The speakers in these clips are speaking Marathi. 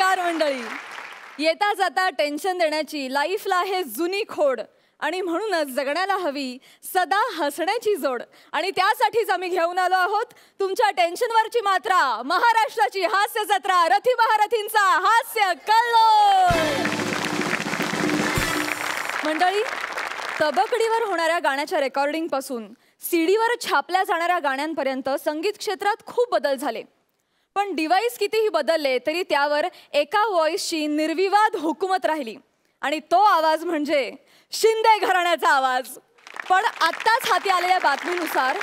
नमस्कार मंडळी. येता जाता टेन्शन देण्याची लाईफला आहे जुनी खोड आणि म्हणूनच जगण्याला हवी सदा हसण्याची जोड. आणि त्यासाठीच आम्ही घेऊन आलो आहोत तुमच्या टेन्शनवरची मात्रा, महाराष्ट्राची हास्य जत्रा, रथी महारथींचा हास्य कल्लोळ. मंडळी, तबकडीवर होणाऱ्या गाण्याच्या रेकॉर्डिंग पासून सीडीवर छापल्या जाणाऱ्या गाण्यांपर्यंत संगीत क्षेत्रात खूप बदल झाले. पण डिव्हाइस कितीही बदलले तरी त्यावर एका व्हॉइसची निर्विवाद हुकूमत राहिली आणि तो आवाज म्हणजे शिंदे घराण्याचा आवाज. पण आत्ताच हाती आलेल्या बातमीनुसार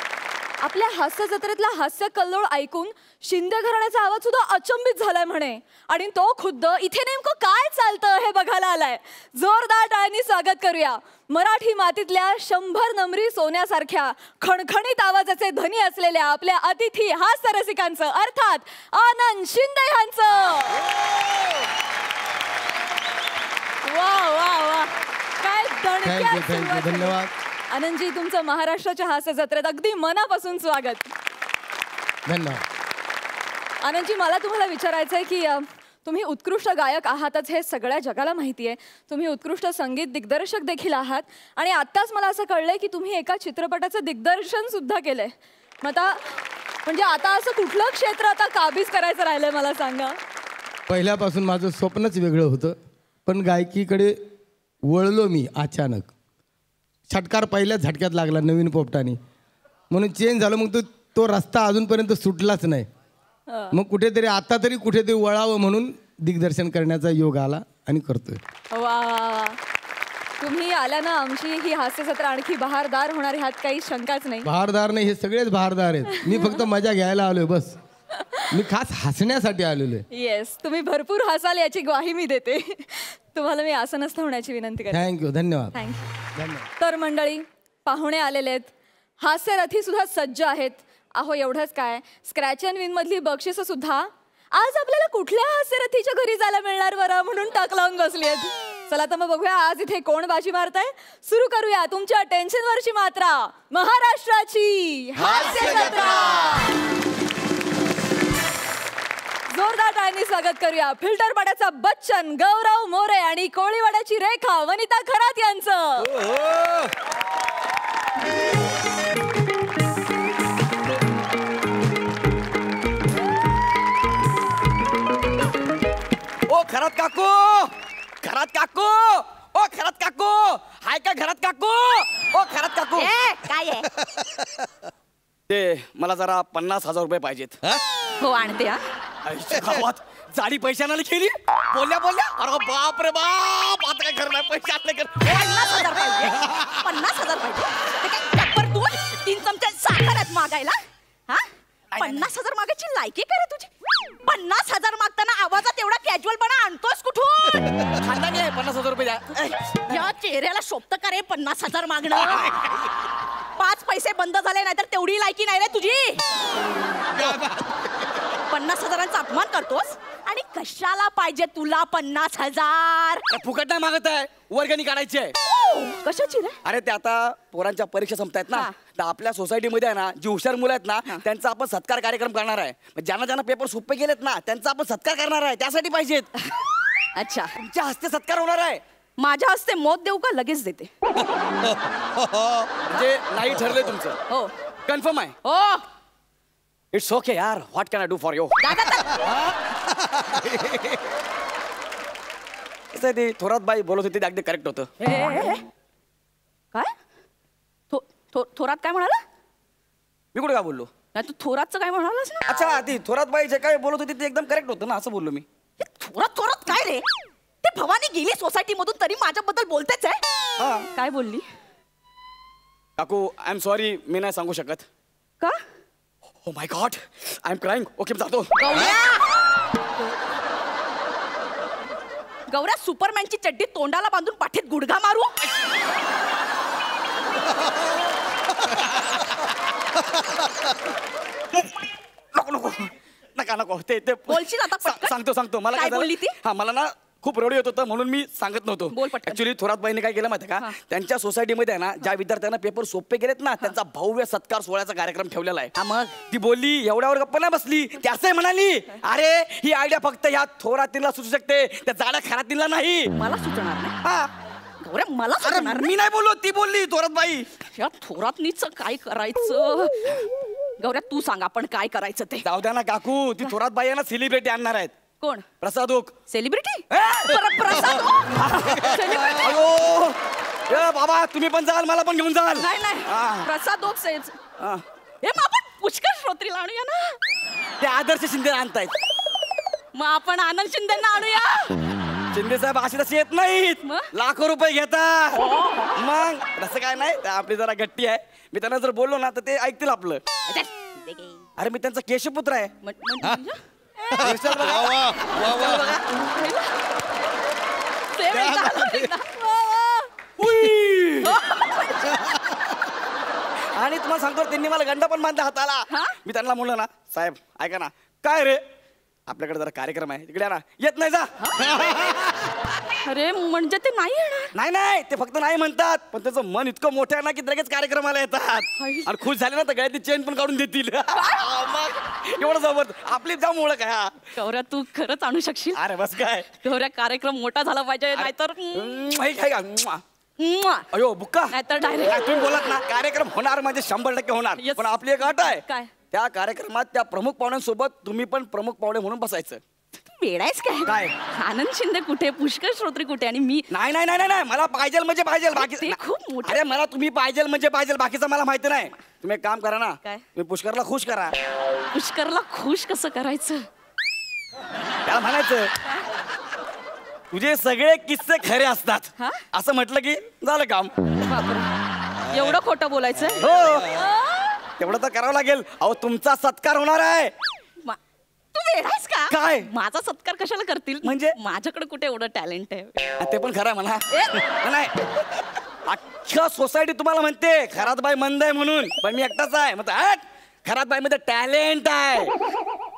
आपल्या हास्य जत्रेतला हास्य कल्लोळ ऐकून शिंदे घराण्याचा आवाज सुद्धा अचंबित झालाय म्हणे. आणि तो खुद्द इथे नेमकं काय चालतं हे बघायला आलाय. जोरदार टाळ्यांनी स्वागत करूया मराठी मातीतल्या 100 नंबरी सोन्यासारख्या खणखणीत आवाजाचे धनी असलेल्या आपल्या अतिथी हास्य रसिकांचं, अर्थात आनंद शिंदे यांचं. वा वा वा, काय धन्यवाद आनंदजी. तुमचं महाराष्ट्राच्या हास्य जत्रेत अगदी मनापासून स्वागत. धन्यवाद. आनंदजी, मला तुम्हाला विचारायचं आहे की तुम्ही उत्कृष्ट गायक आहातच हे सगळ्या जगाला माहिती आहे. तुम्ही उत्कृष्ट संगीत दिग्दर्शक देखील आहात आणि आत्ताच मला असं कळलंय की तुम्ही एका चित्रपटाचं दिग्दर्शन सुद्धा केलंय. मग म्हणजे आता असं कुठलं क्षेत्र आता काबीज करायचं राहिलंय मला सांगा. पहिल्यापासून माझं स्वप्नच वेगळं होतं, पण गायकीकडे वळलो मी अचानक. छटकार पहिल्याच झटक्यात लागला नवीन पोपटाने, म्हणून चेंज झालं. मग तो रस्ता अजूनपर्यंत सुटलाच नाही. मग कुठेतरी आता तरी कुठेतरी वळावं म्हणून दिग्दर्शन करण्याचा योग आला आणि करतोय. वा वा, तुम्ही आल्यानं आमची ही हास्य जत्रा आणखी बहारदार होणार ह्यात काही शंकाच नाही. बहारदार नाही, हे सगळेच बहारदार आहेत. मी फक्त मजा घ्यायला आलोय बस. मी खास हसण्यासाठी आलेलो आहे. येस, तुम्ही भरपूर हसाल याची ग्वाही मी देते. तुम्हाला मी आसनस्थ होण्याची विनंती करते. थँक्यू. धन्यवाद. धन्यवाद. तर मंडळी, पाहुणे आलेले आहेत, हास्यरथी सुद्धा सज्ज आहेत. अहो एवढंच काय, स्क्रॅच अँड विन मधली बक्षिसं सुद्धा आज आपल्याला कुठल्या हास्यरथीच्या घरी जायला मिळणार बरं म्हणून टाक लावून बसली आहेत. चला तर मग बघूया आज इथे कोण बाजी मारताय. सुरू करूया तुमच्या टेन्शनवरची मात्रा, महाराष्ट्राची हास्य जत्रा. जोरदार टाळ्यांनी स्वागत करूया फिल्टर पाड्याचा बच्चन गौरव मोरे आणि कोळीवाड्याची रेखा वनिता खरात यांचं. ओ खरात काकू, खरात काकू, ओ खरात काकू, हाय का घरात काकू? ओ खरात काकू, काय आहे? ते मला जरा 50,000 रुपये पाहिजेत. हो आणते. गावात जाडी पैशाने केली, बोलल्या बोलल्या. अरे बाप रे बाप, आता काय करणार? पैसे आणले कर. 50,000 पाहिजे. 50,000 पाहिजे. ते काय टप्पर दूध 3 चमचे साखर आहेत मागायला? हा, 50,000 मागायची लायकी काय रे तुझी? 50,000 मागताना आवाजात एवढा कॅज्युअलपणा आणतोस कुठून? खानदानी आहे, 50,000 रुपये द्या. या चेहऱ्याला शोभतं का रे 50,000 मागणं? 5 पैसे बंद झाले नाही तर तेवढी लायकी नाही रे तुझी. 50,000चा अपमान करतोस आणि कशाला पाहिजे तुला 50,000? फुकट नाही मागत आहे, वर्गणी काढायची आहे. कशाची रे? अरे ते आता पोरांच्या परीक्षा संपतायत ना, तर आपल्या सोसायटीमध्ये आहे ना जी हुशार मुलं आहेत ना त्यांचा आपण सत्कार कार्यक्रम करणार आहे. ज्यांना ज्यांना पेपर सोपे गेलेत ना त्यांचा आपण सत्कार करणार आहे, त्यासाठी पाहिजेत. अच्छा, तुमच्या हस्ते सत्कार होणार आहे. माझ्या हस्ते मोत देऊ का? लगेच देते. म्हणजे नाही ठरलंय तुमचं? हो. कन्फर्म आहे? हो. इट्स ओके यार, what can I do for you? ते थोरात बाई बोलत होती ते अगदी करेक्ट होतं. काय? थोरात काय म्हणाला? मी कुठे काय बोललो? नाही, तू थोरातचं काय म्हणालास ना? अच्छा, ती थोरात बाई जे काय बोलत होती ते एकदम करेक्ट होतं ना, असं बोललो मी. थोरात काय रे? ते भवानी गेली सोसायटी मधून तरी माझ्याबद्दल बोलतेच आहे. काय बोलली? काकू आय एम सॉरी, मी नाही सांगू शकत. का? Oh my god, I am crying. Okay, जातो. गौऱ्या, सुपरमॅनची चड्डी तोंडाला बांधून पाठीत गुडघा मारू? नको नको, नका नको. ते बोलशील आता पटकन? सांगतो. मला काय बोलली ती? हा, मला ना खूप रडू येत होतं म्हणून मी सांगत नव्हतो. बोल पटकन. ऍक्च्युली थोरात बाईने काय केलं माहिती का, त्यांच्या सोसायटीमध्ये आहे ना ज्या विद्यार्थ्यांना पेपर सोपे गेलेत ना त्यांचा भव्य सत्कार सोहळ्याचा कार्यक्रम ठेवलेला आहे. मग ती बोलली एवढ्यावर गप्पा नाही बसली, ती असंही म्हणाली अरे ही आयडिया फक्त ह्या थोरातीला सुचू शकते, त्या जाड्या खरातीला नाही. मला सुचणार नाही. हा. गौऱ्या मला अरे सुचणार मी नाही बोललो, ती बोलली थोरात बाई. या थोरातनीच काय करायचं. गौऱ्या तू सांग आपण काय करायचं ते. जाऊ द्या ना काकू, ती थोरात बाई आहे ना सेलिब्रिटी आणणार आहेत. कोण? प्रसाद ओक. सेलिब्रिटी? ए! प्रसाद सेलिब्रिटी? अयो ए बाबा तुम्ही पण जाल, मला पण घेऊन जाल. नाही नाही हा. प्रसाद ओक्सेच. हा. हे मग आपण पुष्कर श्रोत्रीला आणूया ना. ते आदर्श शिंदे आणतायत. मग आपण आनंद शिंदेना आणूया. शिंदे साहेब अशी तशी येत नाहीत, मग? लाखो रुपये घेतात. मग तसं काय नाही, ते आपली जरा गट्टी आहे. मी त्यांना जर बोललो ना तर ते ऐकतील आपलं. अरे मी त्यांचा केशपुत्र आहे. म्हणजे? केशव बघा. सेम एकदा. उई. आणि तुम्हाला सांगतो त्यांनी मला गंडा पण बांधला हाताला. हा? मी त्यांना म्हणलं ना साहेब ऐका ना, काय रे आपल्याकडे जरा कार्यक्रम आहे तिकडे या ना. येत नाही जा. अरे म्हणजे ते नाही येणार. नाही नाही ते फक्त नाही म्हणतात, पण त्याचं मन इतकं मोठं आहे ना की लगेच कार्यक्रमाला येतात. आणि खुश झाले ना तर गळ्यातली चेन पण काढून देतील. मग एवढं जबरदस्त आपली जाम ओळख आहे. हा. गौऱ्या तू खरंच आणू शकशील. अरे बस काय. गौऱ्या कार्यक्रम मोठा झाला पाहिजे नाहीतर हे का अयो बुक्का नाहीतर काय डायरेक्ट. तुम्ही बोलत ना कार्यक्रम होणार म्हणजे 100% होणार. Yes. पण आपली एक अट आहे, काय? त्या कार्यक्रमात त्या प्रमुख पाहुण्यांसोबत तुम्ही पण प्रमुख पाहुणे म्हणून बसायचं. वेडायच काय? काय? आनंद शिंदे कुठे, पुष्कर श्रोत्री कुठे आणि मी. नाही नाही नाही नाही मला पाहिजे म्हणजे पाहिजे बाकी ते खूप मोठं. अरे मला तुम्ही पाहिजे म्हणजे पाहिजे, बाकीचं मला माहिती नाही. तुम्ही एक काम करा ना, काय? तुम्ही पुष्करला खुश करा. पुष्करला खुश कसं करायचं? त्याला म्हणायचं तुझे सगळे किस्से खरे असतात. हा? असं म्हटलं की झालं काम. बापरे. एवढं खोटं बोलायचं? हो तेवढं तर करावं लागेल. अहो तुमचा सत्कार होणार आहे. तू वेडायस का? काय? माझा सत्कार कशाला करतील? म्हणजे? माझ्याकडे कुठे एवढं टॅलेंट आहे. ते पण खरं आहे म्हणा. ए! नाही अख्ख्या सोसायटी तुम्हाला म्हणते खरात बाई मंद आहे म्हणून, पण मी एकटाच आहे. मग खरात बाई मध्ये टॅलेंट आहे.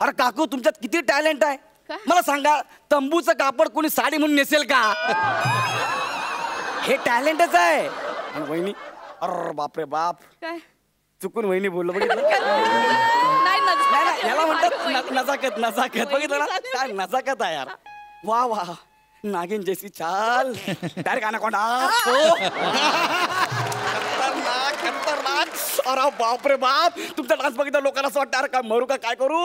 अरे काकू तुमच्यात किती टॅलेंट आहे काय? मला सांगा. तंबूचं कापड कोणी साडी म्हणून नेसेल का? हे टॅलेंटच आहे. आणि वहिनी अरे बापरे बाप, काय? चुकून वहिनी बोललो बघितलं. नाही नाही याला म्हणतात नजाकत. नजाकत बघितलं ना काय नजाकत आहे यार. वा वा नागिन जैसी चाल. Direct anaconda. खतरनाक खतरनाक. अरे बाप रे बाप, तुमचा डान्स बघितलं लोकांना असं वाटतं अरे काय मरू का काय करू.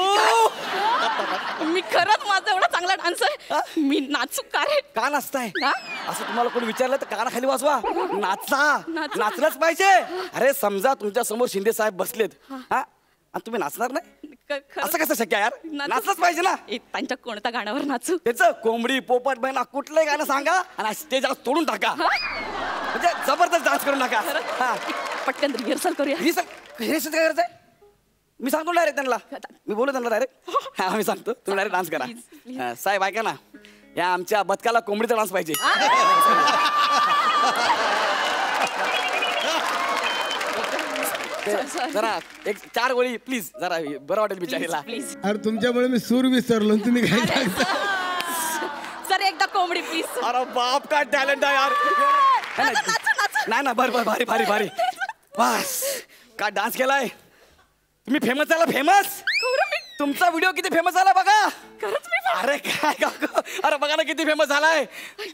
मी खरंच माझा एवढा चांगला डान्स आहे. मी नाचू का रे? का नाचताय? हा? असं तुम्हाला कोणी विचारलं तर काना खाली वाजवा. नाचा. नाचा. नाचलंच पाहिजे. अरे समजा तुमच्या समोर शिंदे साहेब बसलेत हा आणि तुम्ही नाचणार नाही, असं कसं शक्य आहे यार? नाचलंच पाहिजे ना. त्यांच्या कोणत्या गाण्यावर नाचू? त्याचं कोंबडी पोपट मैना कुठलंही गाणं सांगा आणि स्टेज तोडून टाका. म्हणजे जबरदस्त डान्स करून टाका. हा पटकन रिहर्सल करूया. रिहर्सल काय करायचंय? मी सांगतो डायरेक्ट त्यांना. मी बोलू त्यांना डायरेक्ट. हा मी सांगतो तुम्ही डायरेक्ट डान्स करा. हा, साहेब ऐका ना, या आमच्या बदकाला कोंबडीचा डान्स पाहिजे. जरा एक 4 गोळी प्लीज, जरा बरं वाटेल बिचारीला. प्लीज अरे तुमच्यामुळे मी सूर विसरलो आणि तुम्ही काय सांगता? सर एकदा कोंबडी प्लीज. अरे बाप काय टॅलेंट आहे यार. नाही ना बरं भारी भारी भारी. बस काय डान्स केलाय तुम्ही. फेमस झाला फेमस. तुमचा व्हिडिओ किती फेमस झाला बघा. अरे काय काका, अरे बघा ना किती फेमस झालाय.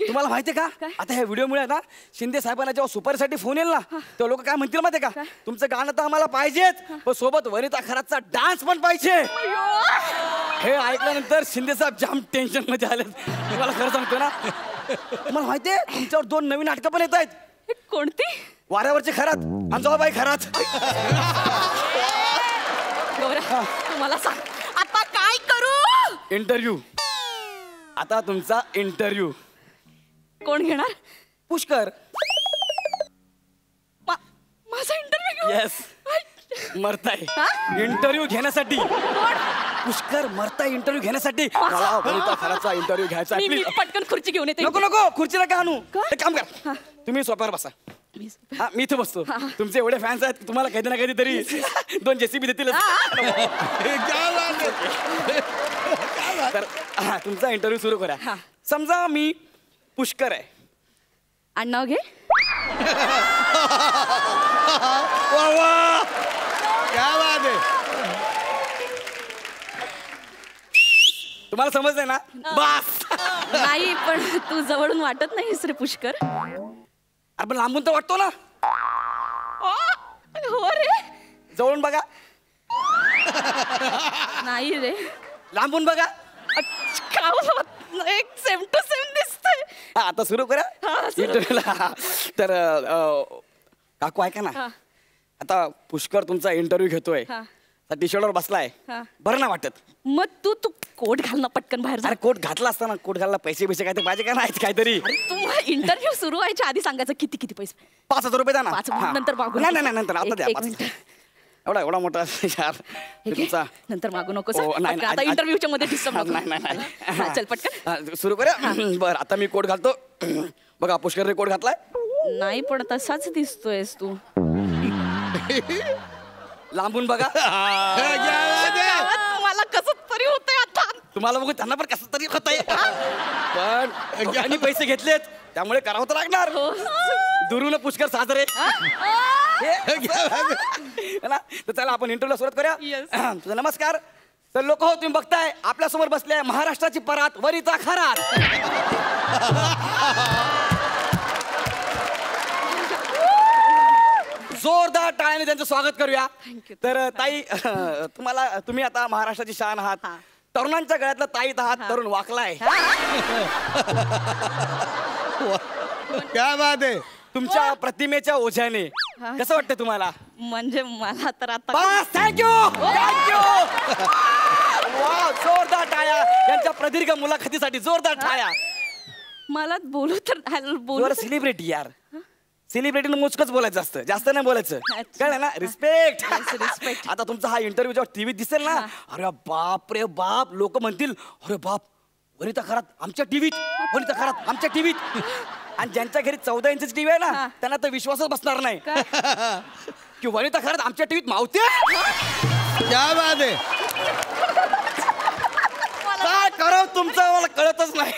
तुम्हाला माहितीये का आता ह्या व्हिडिओमुळे ना शिंदे साहेबांना जेव्हा सुपारीसाठी फोन येईल ना तेव्हा लोक काय म्हणतील माहितीये का, तुमचं गाणं तर आम्हाला पाहिजेच पण सोबत वनिता खरातचा डान्स पण पाहिजे. हे ऐकल्यानंतर शिंदे साहेब जाम टेन्शन मध्ये आले. तुम्हाला खरं सांगतो ना, तुम्हाला माहितीये तुमच्यावर 2 नवीन नाटकं पण येत आहेत. कोणती? वाऱ्यावरची खरात आणि जवाबाई खरात. गौऱ्या तुम्हाला सांग आता काय करू? इंटरव्ह्यू. आता तुमचा इंटरव्ह्यू कोण घेणार? पुष्कर. माझा इंटरव्ह्यू? येस मरताय हा? इंटरव्ह्यू घेण्यासाठी. पुष्कर मरताय इंटरव्ह्यू घेण्यासाठी. मला वनिता खराचा इंटरव्ह्यू घ्यायचा मी प्लीज. पटकन खुर्ची घेऊन येते. नको नको खुर्ची नका आणू. का? एक काम करा तुम्ही सोफ्यावर बसा. हा मी इथे बसतो. तुमचे एवढे फॅन्स आहेत की तुम्हाला कधी ना कधी तरी 2 JCB देतील. तर तुमचा इंटरव्ह्यू सुरू करा. समजा मी पुष्कर आहे. आडनाव घे. वा वा, क्या बात आहे. तुम्हाला समजलंय ना? बास. नाही पण तू जवळून वाटत नाहीस रे पुष्कर. अरे पण लांबून तर वाटतो ना. हो रे. जवळून बघा. नाही रे. लांबून बघा. एक सेम टू सेम दिसतंय. हा, आता सुरू करा इंटरव्ह्यूला. तर काकू ऐका ना, हा. आता पुष्कर तुमचा इंटरव्ह्यू घेतोय. हा. टी शर्टवर बसलाय. हा. बरं नाही वाटत. मग तू कोट घाल ना पटकन बाहेर जा. अरे कोट घातला असताना कोट घालला पैसे काय ते पाहिजे का नाही काहीतरी. तू इंटरव्ह्यू सुरू व्हायच्या आधी सांगायचं किती पैसे. 5,000 रुपये द्या ना. 5,000 नंतर मागू. नाही नंतर आता द्या. एक 5,000. मिनिट. एवढा मोठा यार हे घे. तुमचा. नंतर मागू नको. ओ, नाही, आता इंटरव्ह्यूच्या मध्ये डिस्टर्ब नको. नाही. चल पटकन. सुरू करा. बरं आता मी कोट घालतो. बघा पुष्करने कोट घातलाय. नाही पण तसाच दिसतोयस तू. लांबून बघा. मला कसं तरी होतंय आता. तुम्हाला बघू त्यांना पण कसं तरी होत आहे. पण यांनी पैसे घेतलेत त्यामुळे करावं तर लागणार. दुरून पुष्कर साजरे. तर चला आपण इंटरव्ह्यूला सुरुवात करूया. तुझा नमस्कार. तर लोक हो तुम्ही बघताय आपल्या समोर बसले महाराष्ट्राची परात वरिता खरात. जोरदार टाळ्याने त्यांचं स्वागत करूया. तर ताई तुम्ही आता महाराष्ट्राची शान आहात. तरुणांच्या गळ्यातला ताईत आहात. तरुण वाकलाय. क्या बात आहे. तुमच्या प्रतिमेच्या ओझ्याने कसं वाटतं तुम्हाला? म्हणजे मला तर आता बस थँक्यू. वा जोरदार टाळ्या यांच्या प्रदीर्घ मुलाखतीसाठी. जोरदार टाळ्या. मला बोलू तर बोलू. सेलिब्रिटी यार. सेलिब्रिटीनं मोजकच बोलायचं असतं, जास्त नाही बोलायचं. अच्छा. कळलं ना? रिस्पेक्ट. रिस्पेक्ट. आता तुमचा हा इंटरव्ह्यू जेव्हा टीव्हीत दिसेल ना, अरे बाप रे बाप, लोक म्हणतील अरे बाप वनिता खरात आमच्या टीव्हीत, वनिता खरात आमच्या टीव्हीत. आणि ज्यांच्या घरी 14 इंचची टीव्ही आहे ना त्यांना तर विश्वासच बसणार नाही की वनिता खरात आमच्या टीव्हीत मावते. क्या बात आहे. काय करावं तुमचं मला कळतच नाही.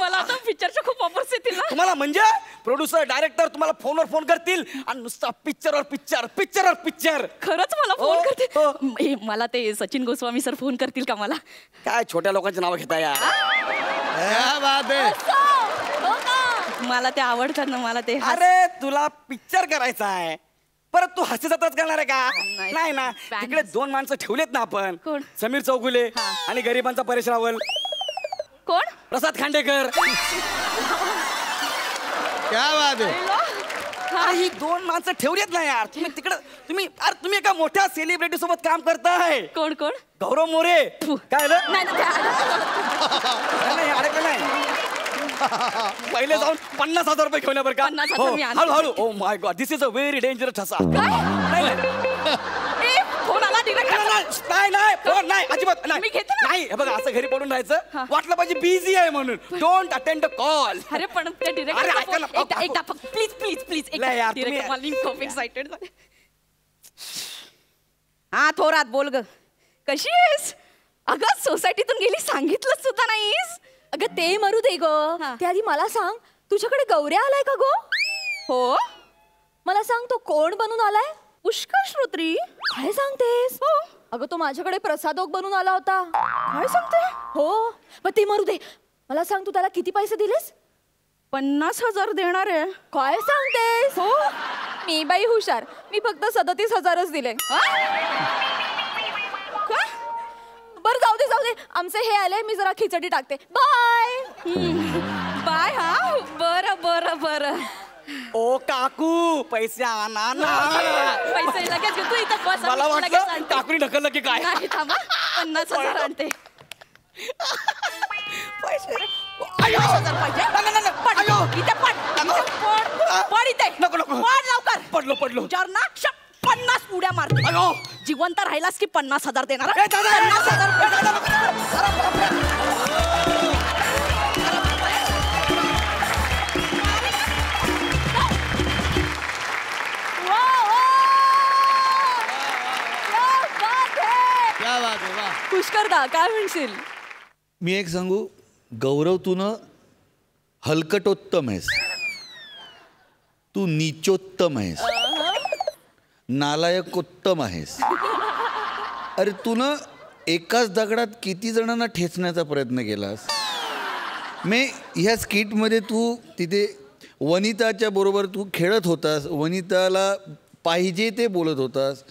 मला आता पिक्चरच्या खूप ऑफर्स येतील ना. तुम्हाला म्हणजे प्रोड्युसर डायरेक्टर तुम्हाला फोनवर फोन करतील आणि नुसता पिक्चरवर पिक्चर. खरंच मला हो, फोन करतील. मला ते सचिन गोस्वामी सर फोन करतील का मला? काय छोट्या लोकांची नावं घेता यार. क्या बात आहे. मला ते आवडतात ना. मला ते अरे तुला पिक्चर करायचा आहे परत तू हास्य जत्राच करणार आहे का? नाही ना. Fans. तिकडे 2 माणसं ठेवलेत ना आपण. कोण? समीर चौगुले आणि गरिबांचा परेश रावल. कोण? प्रसाद खांडेकर. क्या बात आहे. ही 2 माणसं ठेवलीत ना यार. तुम्ही एका मोठ्या सेलिब्रिटी सोबत काम करताय. कोण? गौरव मोरे. काय रे? नाही, नाही अडकलं नाही. पहिले जाऊन 50,000 रुपये घेऊन या बरं का. 50,000 मी आणते. हळू. ओ my God this is a very dangerous ठसा. फोन आला direct. नाही फोन नाही अजिबात मी घेते ना. नाही. हे बघा असं घरी पडून राहायचं. वाटलं पाहिजे बिझी आहे म्हणून. Don't attend the call. अरे पण ते अरे, ऐका ना. डिरेक्टर एकदा प्लीज नाही यार, तुम्ही- डिरेक्टर मला खूप एक्साइटेड झाले. हा थोरात बोल ग. कशी आहेस? अगं सोसायटीतून गेली सांगितलं सुद्धा नाहीस. अगं ते मरू दे ग. त्याआधी मला सांग तुझ्याकडे गौऱ्या आलाय का गो? हो. मला सांग तो कोण बनून आलाय? पुष्कर श्रोत्री. काय सांगतेस? अगं तो माझ्याकडे प्रसादोक बनून आला होता. काय सांगते? हो पण ते मरू दे. मला सांग तू त्याला किती पैसे दिलेस? 50,000 देणार आहे. काय सांगतेस? हो मी बाई हुशार. मी फक्त 37,000च दिले. बर जाऊ दे आमचे हे आले. मी जरा खिचडी टाकते. बाय. बाय. हा बरं. ओ काकू पैसे आणा ना. पैसे लगेच घेऊ. तू इथं बस. मला लगेच वाटलं आणते. काकूनी ढकललं की काय. नाही थांबा. 50,000 आणते. पैसे 50,000 पाहिजे. अयो. इथे पड इथे. नको. पड लवकर. पडलो तुझ्यावर ना 50 उड्या मारते. अयो. जिवंत राहिलास की 50,000 देणार. ए, दादा, 50,000. क्या बात आहे. वा. पुष्करदा काय म्हणशील? मी एक सांगू, गौरव तू न हलकटोत्तम आहेस, तू नीचोत्तम आहेस, नालायकोत्तम आहेस. अरे तू ना एकाच दगडात किती जणांना ठेचण्याचा प्रयत्न केलास. मी ह्या स्किटमध्ये तू तिथे वनिताच्या बरोबर तू खेळत होतास, वनिताला पाहिजे ते बोलत होतास.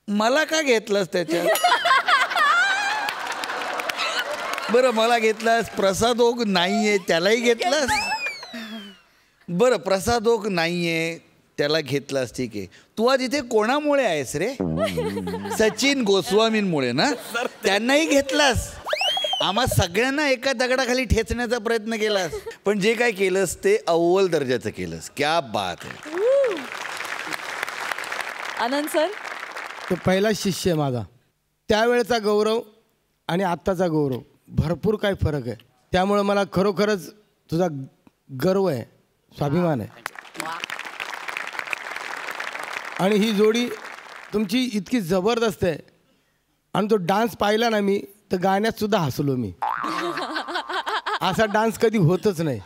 मला का घेतलास त्याच्यात? बरं मला घेतलास. प्रसाद ओक नाही आहे त्यालाही घेतलास. बरं प्रसाद ओक नाही आहे त्याला घेतलास, ठीक आहे. तू आज इथे कोणामुळे आहेस रे? सचिन गोस्वामींमुळे ना, त्यांनाही घेतलास. आम्हा सगळ्यांना एका दगडाखाली ठेचण्याचा प्रयत्न केलास, पण जे काय केलंस ते अव्वल दर्जाचं केलंस. क्या बात आहे. आनंद सर. तो पहिला शिष्य आहे माझा. त्यावेळेचा गौरव आणि आत्ताचा गौरव भरपूर काही फरक आहे. त्यामुळं मला खरोखरच तुझा गर्व आहे, स्वाभिमान आहे. आणि ही जोडी तुमची इतकी जबरदस्त आहे. आणि तो डान्स पाहिला ना मी, तर गाण्यात सुद्धा हसलो मी. असा डान्स कधी होतच नाही.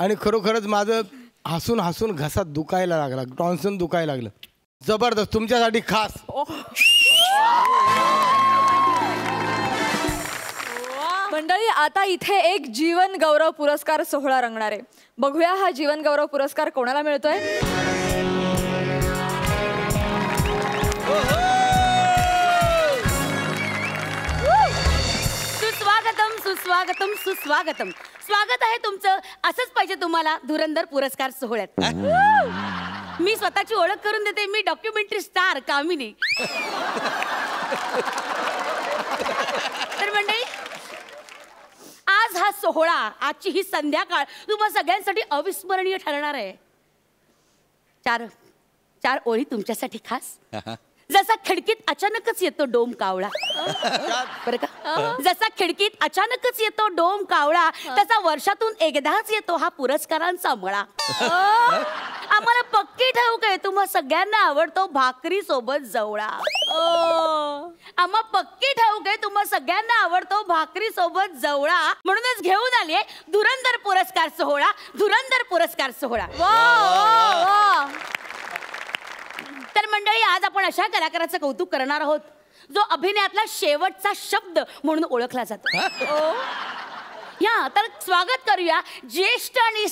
आणि खरोखरच माझं हसून हसून घसा दुखायला लागला, टॉन्सन दुखायला लागलं. जबरदस्त. तुमच्यासाठी खास. मंडळी, आता इथे एक जीवन गौरव पुरस्कार सोहळा रंगणार आहे. बघूया हा जीवन गौरव पुरस्कार कोणाला मिळतोय. सुस्वागतम सुस्वागतम सुस्वागतम. स्वागत आहे तुमचं. असंच पाहिजे तुम्हाला धुरंधर पुरस्कार सोहळ्यात. मी स्वतःची ओळख करून देते. मी डॉक्युमेंटरी स्टार कामिनी. तर मंडळी, आज हा सोहळा, आजची ही संध्याकाळ तुम्हा सगळ्यांसाठी अविस्मरणीय ठरणार आहे. चार ओळी तुमच्यासाठी खास. जसा खिडकीत अचानकच येतो डोम कावळा, बरं का, जसा खिडकीत अचानकच येतो डोम कावळा, तसा वर्षातून एकदाच येतो हा पुरस्कारांचा मळा. आम्हाला पक्की ठाऊक आहे तुम्हा सगळ्यांना आवडतो भाकरी सोबत जवळा. आम्हा पक्की ठाऊक आहे तुम्हा सगळ्यांना आवडतो भाकरी सोबत जवळा. म्हणूनच घेऊन आलीये धुरंधर पुरस्कार सोहळा. धुरंधर पुरस्कार सोहळा. तर मंडळी, आज आपण अशा कलाकाराचं कौतुक करणार आहोत जो अभिनयातला शेवटचा शब्द म्हणून ओळखला जातो. या तर स्वागत करूया ज्येष्ठ आणि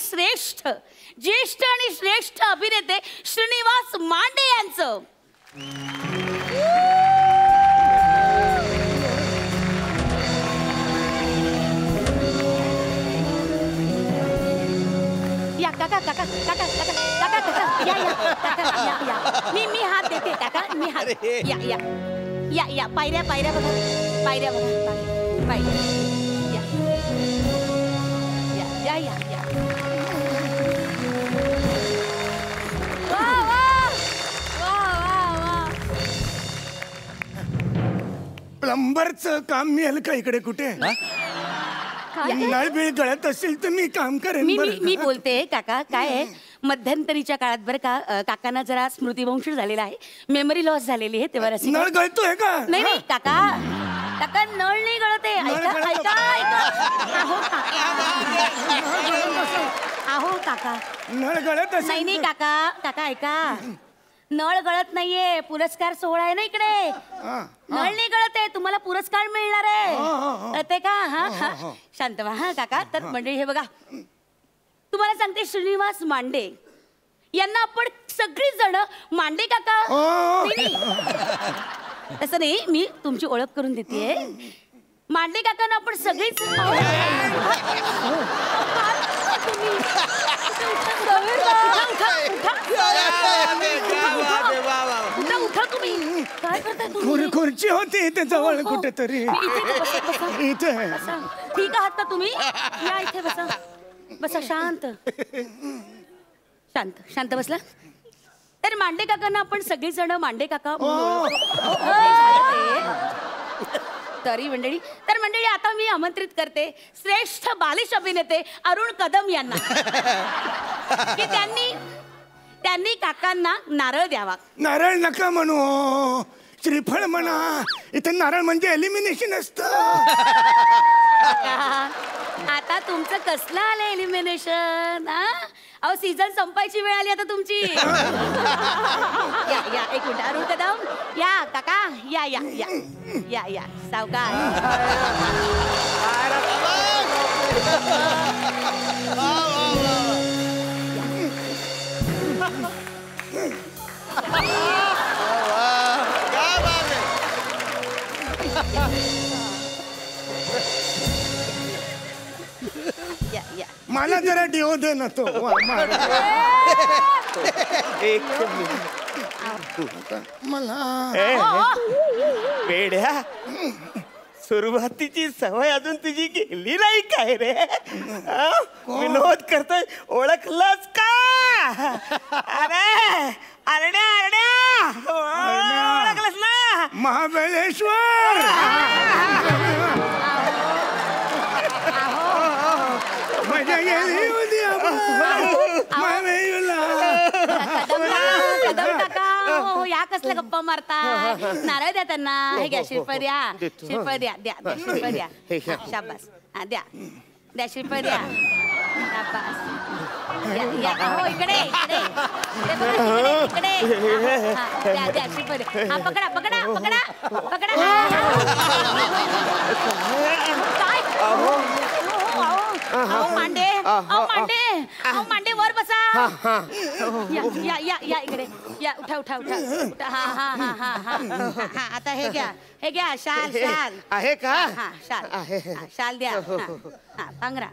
श्रेष्ठ अभिनेते श्रीनिवास मांडे यांचं. या काका काका काका काका काका काका या या काका या. मी हात देते काका. मी हात. या या या या. पायऱ्या बघा. पायऱ्या या या या या. प्लंबरचं काम मिळेल का इकडे कुठे? नळ बिळ गळत असेल तर मी काम करेन. मी बोलते काका. काय आहे, मध्यंतरीच्या काळात बरं का, काकांना जरा स्मृतिभ्रंश झालेला आहे, मेमरी लॉस झालेली आहे. तेव्हा नळ गळतोय का? नाही काका, काका नळ नाही गळते. अहो काका, नळ गळत असेल. नाही काका ऐका. नळ गळत नाहीये, पुरस्कार सोहळा आहे ना इकडे. नळ नाही गळत आहे, तुम्हाला पुरस्कार मिळणार आहे, कळते का? हा शांत व्हा. हा काका. तर मंडळी हे बघा, तुम्हाला सांगते, श्रीनिवास मांडे यांना आपण सगळी जण मांडे काका. तसं नाही, मी तुमची ओळख करून देते. मांडे काकांना आपण सगळीच उठा तुम्ही. काय करताय तुम्ही? खुर्ची होती इथे जवळ कुठेतरी. इथे ठीक आहात का तुम्ही? या इथे बसा. बसा. शांत शांत बसला. तर मांडे काकांना आपण सगळी जण मांडे काका तरी मंडळी. तर मंडळी, आता मी आमंत्रित करते श्रेष्ठ बालिश अभिनेते अरुण कदम यांना की त्यांनी काकांना नारळ द्यावा. नारळ नका म्हणू, श्रीफळ म्हणा. इथे नारळ म्हणजे एलिमिनेशन असतं. आता कसलं आलं एलिमिनेशन? अहो सीझन संपायची वेळ आली आता तुमची. या या एक मिनिट अरुण कदम या काका या या या या या सावकार. या या मला जरा डिओ दे ना तो. मला वेड्या सुरुवातीची सवय अजून तुझी गेली नाही काय रे? विनोद करतोय ओळखलंच का? अरे अरण्या अरण्या ओळखलंच ना? महाबळेश्वर. मजा गेली होती कदम काका हो या कसल्या गप्पा मारता? नारळ द्या त्यांना. हे घ्या श्रीफळ द्या. श्रीफळ द्या द्या द्या श्रीफळ द्या. शाबास हा द्या द्या श्रीफळ द्या. शाबास या या हो इकडे इकडे इकडे इकडे द्या द्या श्रीफळ द्या. हा पकडा पकडा पकडा पकडा. काय मांडे मांडे मांडे वर बसा. या या या या इकडे या उठा उठा उठा उठा. हा हा हा हा हा हा आता हे घ्या शाल शाल आहे का? हा शाल शाल द्या. हा पांघरा.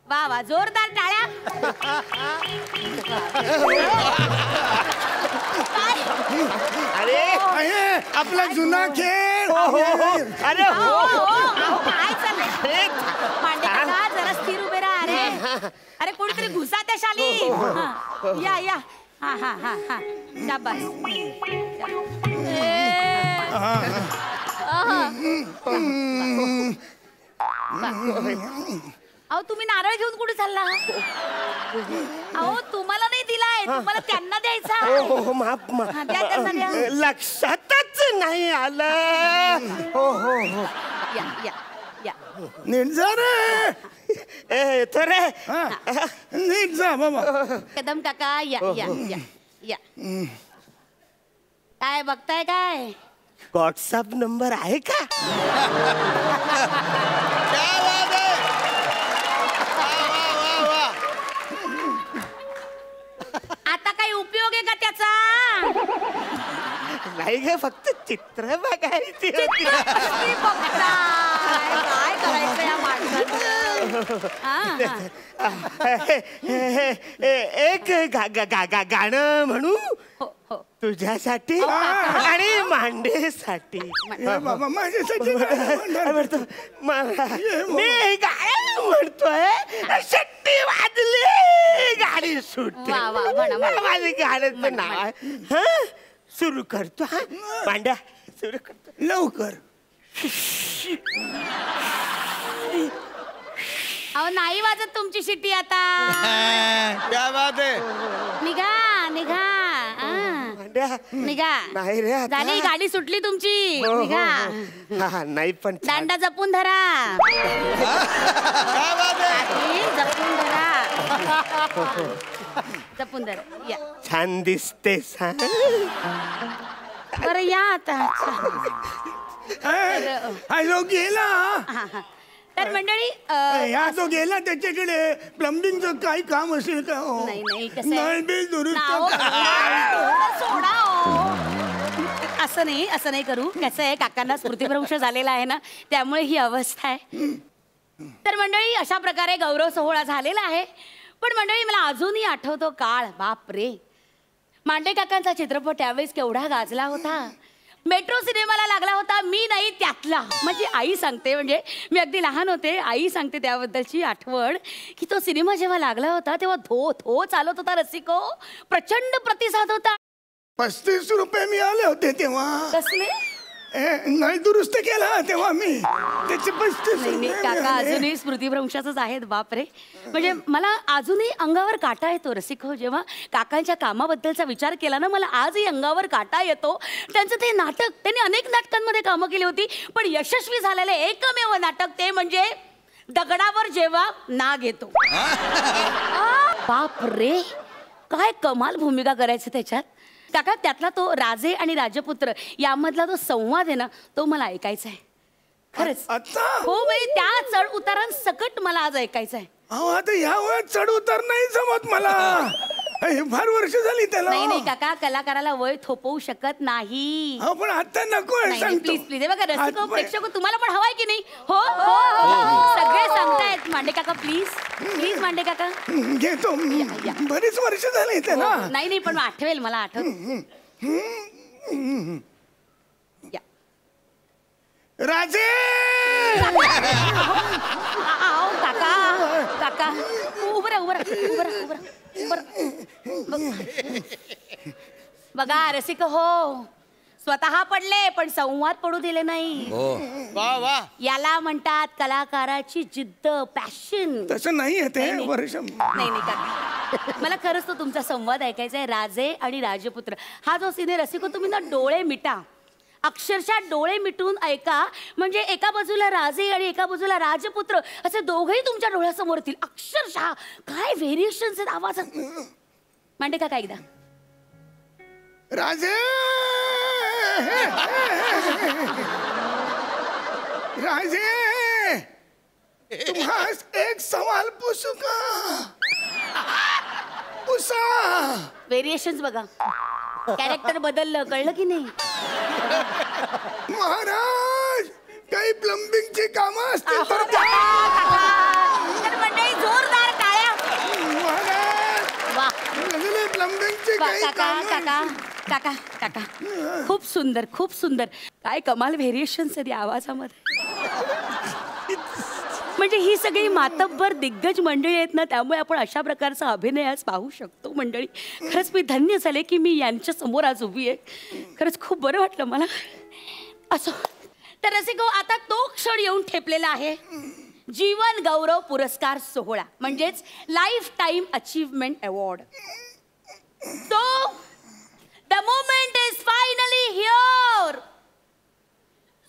वा वा जोरदार टाळ्या. अरे आपला जुना खेळ. अरे काय चाललंय मांडे काका? जरा स्थिर उभे राहा. अरे अरे कोणीतरी घुसा त्या शाली. या या हा हा हा हा शाबास. अहो तुम्ही नारळ घेऊन कुठे चालला? अहो तुम्हाला नाही दिलाय, तुम्हाला त्यांना द्यायचा. माफ द्या त्यांना द्या. लक्षातच नाही आलं. हो हो हो या या या नीट जा रे. येतो रे. नीट जा बाबा. कदम काका या या या या. काय बघताय काय? व्हॉट्सअप नंबर आहे का? आता काही उपयोग आहे का त्याचा? नाही ग फक्त चित्र बघायची. कसली बघताय? काय करायचं या माणसाचं? एक गाणं म्हणू हो हो तुझ्यासाठी आणि मांडेसाठी. बाबा माझ्यासाठी गाणं म्हणणार. मी गाणं म्हणतोय. शेट्टी वाजली गाडी सुटली. वा वा म्हणा म्हणा. माझं गाण्याचं नाव आहे. सुरू करतो. हा मांड्या सुरू करतो लवकर. अहो नाही वाजत तुमची शिट्टी आता. क्या बात आहे. निघा निघा मांड्या निघा. नाही रे आता. झाली गाडी सुटली तुमची. निघा. नाही पण दांडा जपून धरा. जपून धरा. जपून धरा. या छान दिसते. बरं या आता. हा जो गेला. हा, हा. तर मंडळी ह्या जो गेला त्याच्याकडे प्लंबिंगचं काही काम असेल का? नाही नाही कसं आहे? नळ बिल दुरुस्त नाव- करा. सोडा हो. असं नाही करू. कसं आहे काकांना स्मृतिभ्रंश झालेला आहे ना, त्यामुळे ही अवस्था आहे. तर मंडळी अशा प्रकारे गौरव सोहळा झालेला आहे. पण मंडळी मला अजूनही आठवतो काळ. बाप रे, मांडे काकांचा चित्रपट त्यावेळेस केवढा गाजला होता. मेट्रो सिनेमाला लागला होता. मी नाही त्यातला. म्हणजे आई सांगते, म्हणजे मी अगदी लहान होते. आई सांगते त्याबद्दलची आठवण की तो सिनेमा जेव्हा लागला होता तेव्हा धो धो चालत होता. रसिको प्रचंड प्रतिसाद होता. 35 रुपये मिळाले होते तेव्हा. कसले? नळ दुरुस्त केला तेव्हा मी. त्याचे 35 नाही रुपये काका मिळाले. अजूनही स्मृतिभ्रंशाचंच आहेत. बापरे, म्हणजे मला अजूनही अंगावर काटा येतो रसिको. जेव्हा काकांच्या कामाबद्दलचा विचार केला ना, मला आजही अंगावर काटा येतो. त्यांचं ते नाटक, त्यांनी अनेक नाटकांमध्ये कामं केली होती, पण यशस्वी झालेले एकमेव नाटक ते म्हणजे दगडावर जेव्हा नाग येतो. बाप रे, काय कमाल भूमिका करायचं त्याच्यात. काका त्यातला तो राजे आणि राजपुत्र यामधला तो संवाद आहे ना, तो मला ऐकायचा आहे खरंच. हो म्हणजे त्या चढ उतारांसकट मला आज ऐकायचं आहे. अहो आता ह्या वयात चढ उतार नाही जमत मला. फार वर्ष झाली त्याला. नाही नाही काका, कलाकाराला वय थोपवू शकत नाही. हो पण आता नको. Please please. बघा रसिक प्रेक्षक तुम्हाला पण हवाय की नाही. हो हो सगळे सांगतायत. मांडे काका प्लीज प्लीज. मांडे काका घेतो. बरीच वर्ष झाली त्याला. नाही नाही पण आठवेल मला. आठव राजे. काका काका उभं राहा उभं राहा उभं राहा उभं राहा. बघा रसिक हो, स्वतः पडले पण संवाद पडू दिले नाही. वा वा. याला म्हणतात कलाकाराची जिद्द, पॅशन. तसं नाही ते वर्ष. नाही नाही काका, मला खरंच तो तुमचा संवाद ऐकायचा आहे. राजे आणि राजपुत्र हा जो सीन आहे रसिको, तुम्ही ना डोळे मिटा, अक्षरशः डोळे मिटून ऐका. म्हणजे एका बाजूला राजे आणि एका बाजूला राजपुत्र असे दोघेही तुमच्या डोळ्यासमोर येतील. अक्षरशः काय व्हेरिएशन्स आहेत आवाजात. मांडे काका एकदा. राजे. राजे तुम्हास एक सवाल पूछू का. पूछा. व्हेरिएशन्स बघा, कॅरेक्टर बदललं, कळलं की नाही. महाराज काही प्लंबिंगची कामं असतील तर मंडळी जोरदार टाळ्या. महाराज वा प्लंबिंगची काही काका कामं. काका काका काका खूप सुंदर खूप सुंदर. काय कमाल व्हेरिएशन्स आहेत या आवाजामध्ये. म्हणजे ही सगळी मातब्बर दिग्गज मंडळी आहेत ना, त्यामुळे आपण अशा प्रकारचा अभिनय आज पाहू शकतो. मंडळी खरंच मी धन्य झाले की मी यांच्या समोर आज उभी आहे. खरंच खूप बरं वाटलं मला. असं तर रसिको, आता तो क्षण येऊन ठेपलेला आहे, जीवन गौरव पुरस्कार सोहळा म्हणजेच life time achievement award. So the moment is finally here.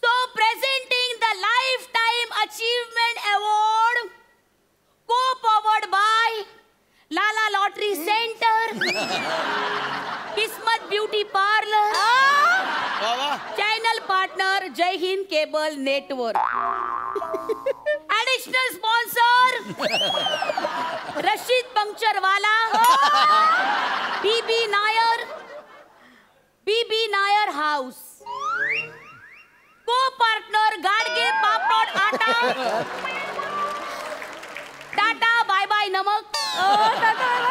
So presenting the Lifetime Achievement Award, co-powered by Lala Lottery Center, Kismat Beauty Parlor, channel partner Jai Hind Cable Network, additional sponsor Rashid Puncturewala, BB Nair House, co-partner Gadge papad आटा, टाटा बाय बाय नमक,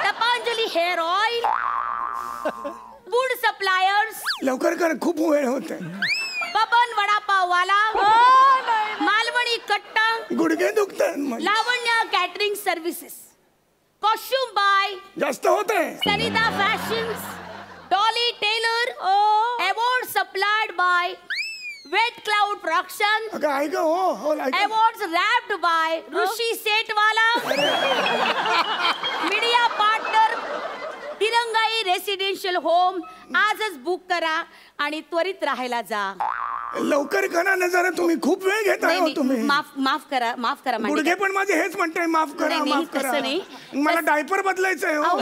Tapanjali hair oil, food suppliers, लवकर कर खूप वेळ होते. बबन वडापाव वाला, मालवणी कट्टा, गुडघे दुखतात. Lavanya catering services, costume by जास्त होते. Sanita fashions, Dolly tailor, award supplied by Wet Cloud Production. ऐक हो. Awards wrapped by Rishi Sethwala. Media partner Tirangai residential home. आजच बुक करा आणि त्वरित राहायला जा. लवकर करा ना जरा. तुम्ही खूप वेळ घेताय हो तुम्ही. माफ करा गुडघे पण माझे हेच म्हणताय माफ करा माफ करा. मला डायपर बदलायचंय हो.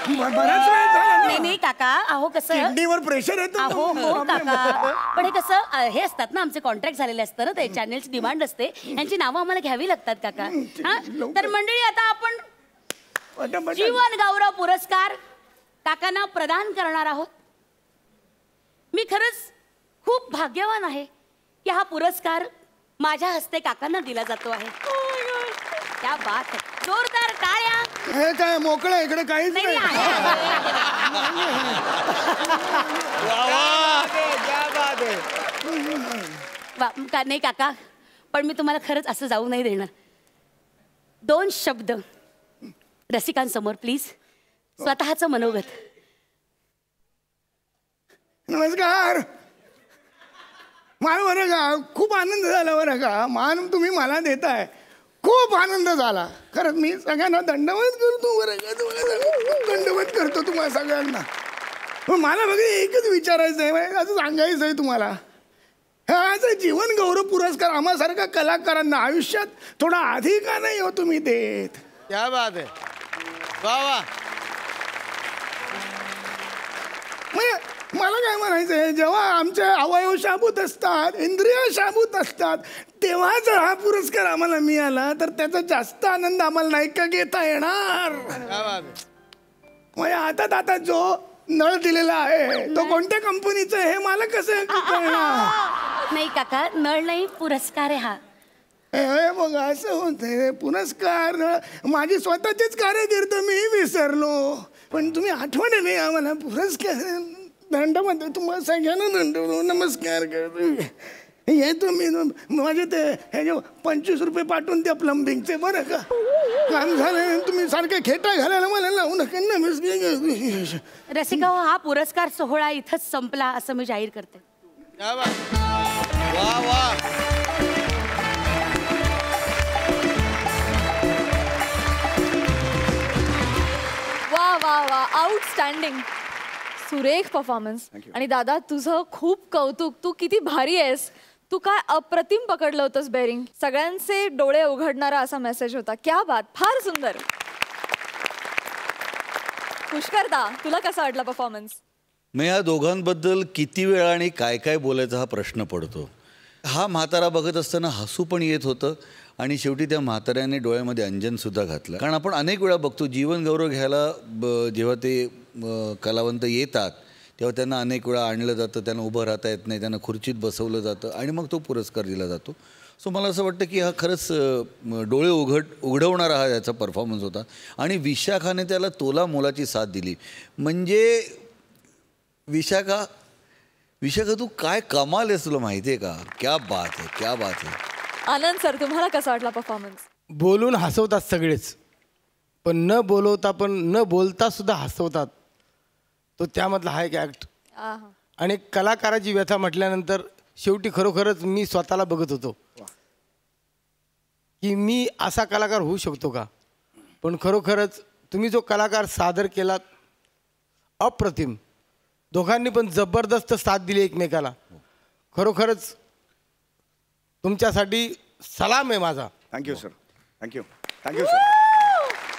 बराच वेळ झाला. नाही काका, अहो कसं किडनीवर प्रेशर येतो. हो काका, पण हे कसं हे असतात ना, आमचे कॉन्ट्रॅक्ट झालेले असतं ना, ते चॅनेलची डिमांड असते, यांची नावं आम्हाला घ्यावी लागतात काका. हा तर मंडळी आता आपण जीवन गौरव पुरस्कार काकांना प्रदान करणार आहोत. मी खरंच खूप भाग्यवान आहे की हा पुरस्कार माझ्या हस्ते काकांना दिला जातो आहे. क्या बात है. जोरदार टाळ्या. हे काय मोकळं इकडे काहीच नाही. नाही काका, पण मी तुम्हाला खरंच असं जाऊ नाही देणार. 2 शब्द रसिकांसमोर प्लीज, स्वतःचं मनोगत. नमस्कार. मान बरं का, खूप आनंद झाला बरं का. मान तुम्ही मला देताय, खूप आनंद झाला खरंच. मी सगळ्यांना दंडवत करतो बरं का. दंडवत करतो तुम्हाला सगळ्यांना. पण मला बघा एकच विचारायचं आहे, असं सांगायचं आहे तुम्हाला. हा जीवन गौरव पुरस्कार आम्हासारख्या कलाकारांना आयुष्यात थोडा आधी का नाही हो तुम्ही देत? क्या बात आहे, वा वा. मला काय म्हणायचंय, जेव्हा आमचे अवयव शाबूत असतात, इंद्रिय शाबूत असतात, तेव्हा जर हा पुरस्कार आम्हाला मिळाला तर त्याचा जास्त आनंद आम्हाला नाही का घेता येणार? म्हणजे आता जो नळ दिलेला आहे तो कोणत्या कंपनीचा आहे हे मला कसं कळणार? नाही काका, नळ नाही, पुरस्कार आहे हा. मग असं होतंय, पुरस्कार माझी स्वतःचीच कारकीर्द मी विसरलो, पण तुम्ही आठवणीने आम्हाला पुरस्कार दंडमध्ये तुम्हाला सगळ्यांना दंड नमस्कार करतो. हे तुम्ही माझे ते हे जे 25 रुपये पाठवून द्या प्लंबिंगचे, बरं का? काम झालं, तुम्ही सारखे खेटा घालायला मला लावू नका. नमस्कार. रसिका हो, हा पुरस्कार सोहळा इथंच संपला असं मी जाहीर करते. वा वा. वा वा वा, आउटस्टँडिंग, सुरेख परफॉर्मन्स. आणि दादा तुझं खूप कौतुक, तू किती भारी आहेस. तू काय अप्रतिम पकडलं होतंस बेरिंग. सगळ्यांचे डोळे उघडणारा असा मेसेज होता. क्या बात, फार सुंदर. पुष्करदा, तुला कसा वाटला परफॉर्मन्स? मी या दोघांबद्दल किती वेळा आणि काय काय बोलायचा हा प्रश्न पडतो. हा म्हातारा बघत असताना हसू पण येत होतं आणि शेवटी त्या म्हाताऱ्याने डोळ्यामध्ये अंजनसुद्धा घातलं. कारण आपण अनेक वेळा बघतो जीवन गौरव घ्यायला जेव्हा ते कलावंत येतात तेव्हा त्यांना अनेक वेळा आणलं जातं, त्यांना उभं राहता येत नाही, त्यांना खुर्चीत बसवलं जातं आणि मग तो पुरस्कार दिला जातो. सो मला असं वाटतं की हा खरंच डोळे उघडवणारा हा याचा परफॉर्मन्स होता. आणि विशाखाने त्याला तोला मोलाची साथ दिली. म्हणजे विशाखा तू काय कमाल आहेस, तुला माहिती आहे का? क्या बात आहे, क्या बात आहे. आनंद सर, तुम्हाला कसा वाटला परफॉर्मन्स? बोलून हसवतात सगळेच, पण न बोलता सुद्धा हसवतात. तो त्यामधला हा एक ॲक्ट. आणि कलाकाराची व्यथा म्हटल्यानंतर शेवटी खरोखरच मी स्वतःला बघत होतो की मी असा कलाकार होऊ शकतो का. पण खरोखरच तुम्ही जो कलाकार सादर केलात अप्रतिम. दोघांनी पण जबरदस्त साथ दिली एकमेकाला. खरोखरच तुमच्यासाठी सलाम आहे माझा. Thank you sir, thank you sir.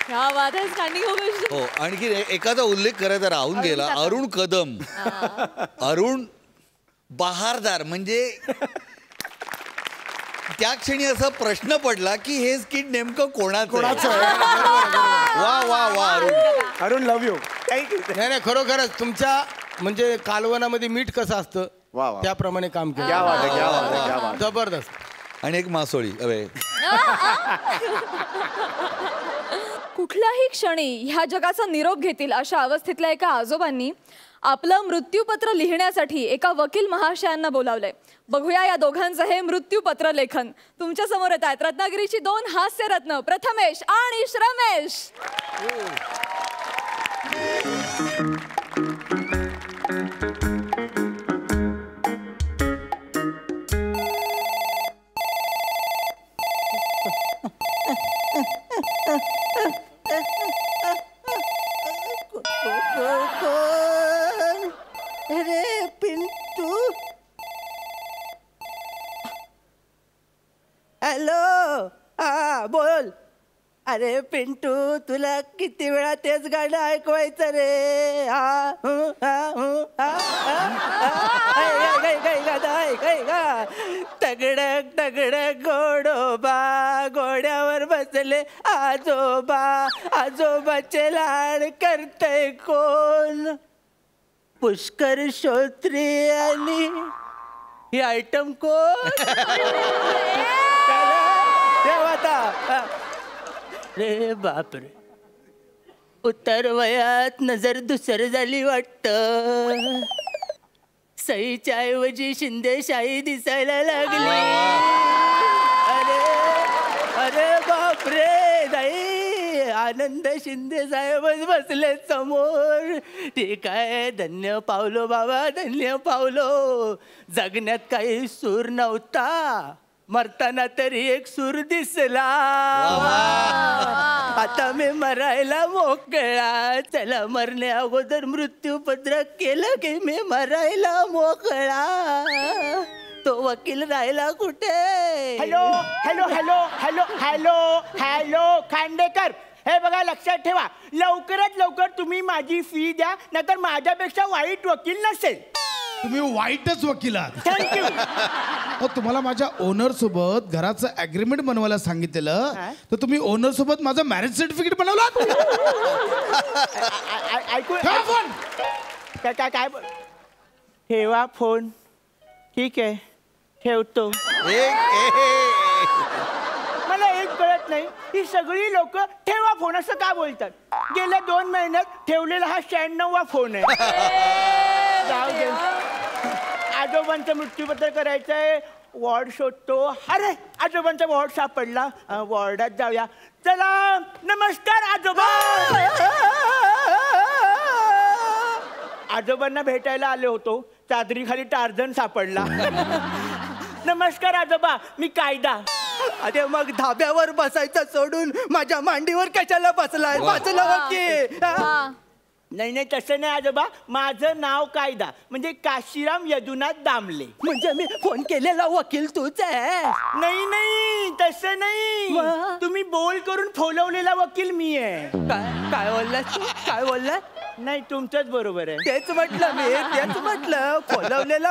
क्या बात आहे, स्टँडिंग ओवेशन. हो, आणखी एखादा उल्लेख करायचा राहून गेला. अरुण कदम, अरुण बहारदार. म्हणजे त्या क्षणी असा प्रश्न पडला की हे स्किट नेमकं कोणाचं आहे? वा वा वा अरुण, लव्ह यू. नाही, खरोखरच तुमच्या म्हणजे कालवनामध्ये मीठ कसं असतं वा वा, त्याप्रमाणे काम केलं. क्या बात आहे, क्या बात आहे, क्या बात आहे. जबरदस्त. आणि एक मासोळी. अवे कुठल्याही क्षणी ह्या जगाचा निरोप घेतील अशा अवस्थेतल्या एका आजोबांनी आपलं मृत्यूपत्र लिहिण्यासाठी एका वकील महाशयांना बोलावलंय. बघूया या दोघांचं हे मृत्यूपत्र लेखन. तुमच्या समोर येत आहेत रत्नागिरीची 2 हास्यरत्न, प्रथमेश आणि श्रमेश. अरे पिंटू, हॅलो, हा बोल. अरे पिंटू, तुला किती वेळा तेच गाणं ऐकवायचं रे? तगडक तगडक गोडोबा, घोड्यावर बसले आजोबा, आजोबाचे लाड करतय कोण? पुष्कर श्रोत्री. आणि ही आयटम कोण? देवता. रे बापरे, उतर वयात नजर दुसर झाली वाटत. सईच्या ऐवजी शिंदेशाही दिसायला लागली. अरे अरे बापरे, नाही, आनंद शिंदे साहेबच बसले समोर. ठीक आहे, धन्य पावलो बाबा, धन्य पावलो. जगण्यात काही सूर नव्हता, मरताना तरी एक सूर दिसला. आता मी मरायला मोकळा. चला, मरणे अगोदर मृत्यूपत्र केलं की मी मरायला मोकळा. तो वकील राहिला कुठे? Hello hello hello hello hello hello Khandekar, हे बघा लक्षात ठेवा, लवकरात लवकर तुम्ही माझी फी द्या, नाहीतर माझ्यापेक्षा वाईट वकील नसेल. तुम्ही वाईटच वकील आहात. थँक्यू. अहो, तुम्हाला माझ्या ओनर सोबत घराचं अग्रीमेंट बनवायला सांगितलेलं, तर तुम्ही ओनर सोबत माझं मॅरेज सर्टिफिकेट बनवलं. ऐकू ठेवा फोन. काय काय काय ठेवा फोन. ठीक आहे, ठेवतो. मला एक कळत नाही, ही सगळी लोक ठेवा फोन असं का बोलतात. गेल्या 2 महिन्यात ठेवलेला हा 96वा फोन आहे. जाऊ दे. आजोबांचं मृत्यूपत्र करायचंय, वॉर्ड शोधतो. अरे आजोबांचा वॉर्ड सापडला, वॉर्डात जाऊया. चला, नमस्कार आजोबा. आजोबांना भेटायला आले होतो, चादरीखाली टार्झन सापडला. नमस्कार आजोबा, मी कायदा. अरे मग धाब्यावर बसायचं सोडून माझ्या मांडीवर कशाला बसलाय? वाचलं वकील. नाही नाही, तसं नाही आजोबा, माझं नाव कायदा, म्हणजे काशीराम यदुनाथ दामले. म्हणजे मी फोन केलेला वकील तूच आहे? नाही नाही, तसं नाही. तुम्ही बोल करून फोलवलेला वकील मी आहे. काय बोलला? काय बोलला? नाही, तुमचंच बरोबर आहे. तेच म्हटलं मी, तेच म्हटलं.